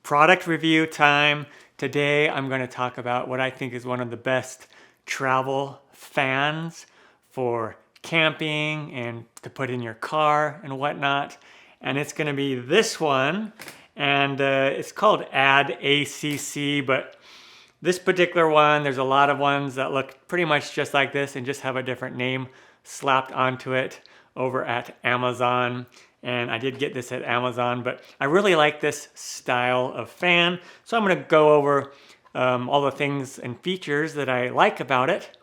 Product review time. Today I'm going to talk about what I think is one of the best travel fans for camping and to put in your car and whatnot. And it's going to be this one. And it's called Add ACC, but this particular one, there's a lot of ones that look pretty much just like this and just have a different name slapped onto it over at Amazon. And I did get this at Amazon, but I really like this style of fan. So I'm gonna go over all the things and features that I like about it.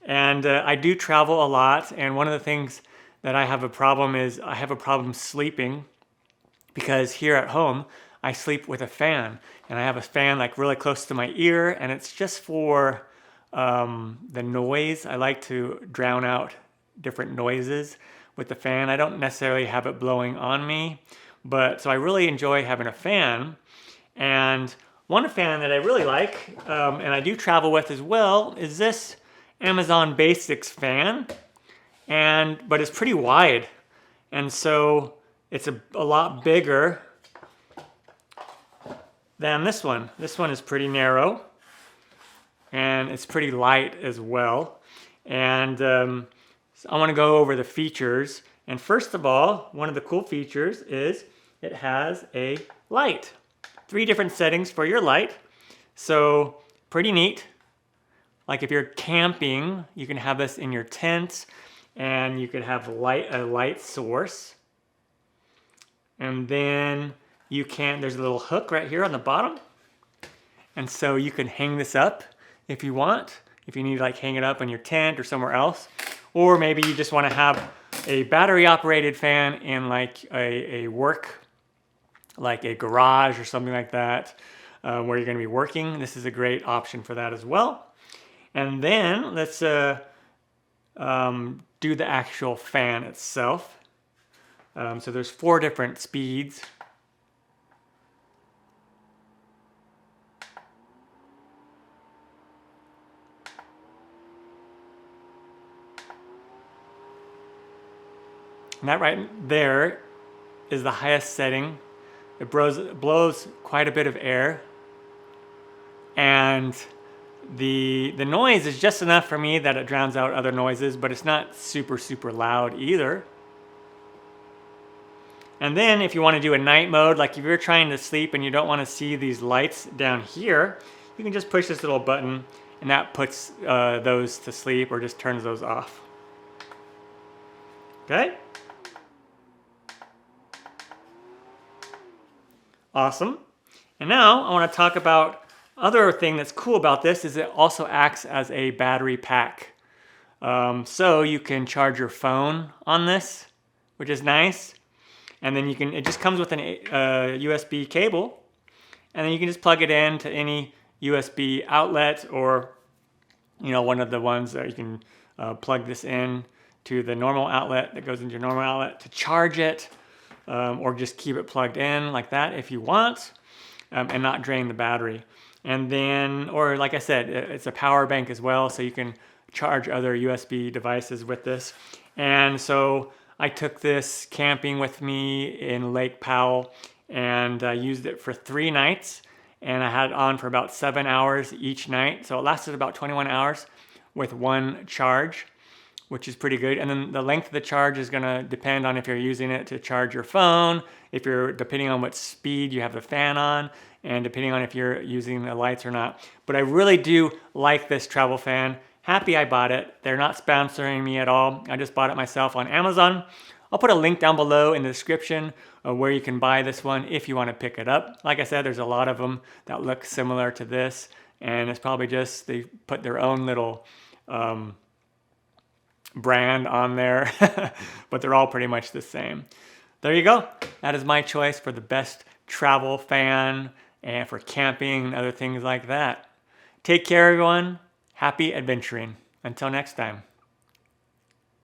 And I do travel a lot, and one of the things that I have a problem is I have a problem sleeping, because here at home, I sleep with a fan. And I have a fan like really close to my ear, and it's just for the noise. I like to drown out different noises with the fan. I don't necessarily have it blowing on me, but so I really enjoy having a fan. And one fan that I really like, and I do travel with as well, is this Amazon Basics fan. But it's pretty wide, and so it's a lot bigger than this one. This one is pretty narrow, and it's pretty light as well. And so I want to go over the features. And first of all, one of the cool features is it has a light. 3 different settings for your light. So pretty neat. Like if you're camping, you can have this in your tent, and you could have a light source. And then there's a little hook right here on the bottom. And so you can hang this up if you want, if you need to like hang it up in your tent or somewhere else. Or maybe you just want to have a battery operated fan in like a work, like a garage or something like that, where you're going to be working. This is a great option for that as well. And then let's do the actual fan itself. So there's 4 different speeds. And that right there is the highest setting. It blows quite a bit of air. And the noise is just enough for me that it drowns out other noises, but it's not super, super loud either. And then if you want to do a night mode, like if you're trying to sleep and you don't want to see these lights down here, you can just push this little button and that puts those to sleep or just turns those off. Okay? Awesome. And now I want to talk about other thing that's cool about this is it also acts as a battery pack. So you can charge your phone on this, which is nice. And then it just comes with an USB cable, and then you can just plug it in to any USB outlet, or one of the ones that you can plug this in to the normal outlet that goes into your normal outlet to charge it, or just keep it plugged in like that if you want, and not drain the battery. And then, or like I said, it's a power bank as well, so you can charge other USB devices with this. And so I took this camping with me in Lake Powell, and I used it for 3 nights, and I had it on for about 7 hours each night. So it lasted about 21 hours with 1 charge, which is pretty good. And then the length of the charge is gonna depend on if you're using it to charge your phone, depending on what speed you have the fan on, and depending on if you're using the lights or not. But I really do like this travel fan. Happy I bought it. They're not sponsoring me at all. I just bought it myself on Amazon. I'll put a link down below in the description of where you can buy this one if you want to pick it up. Like I said, there's a lot of them that look similar to this, and it's probably just they put their own little brand on there, but they're all pretty much the same. There you go. That is my choice for the best travel fan and for camping and other things like that. Take care, everyone. Happy adventuring. Until next time.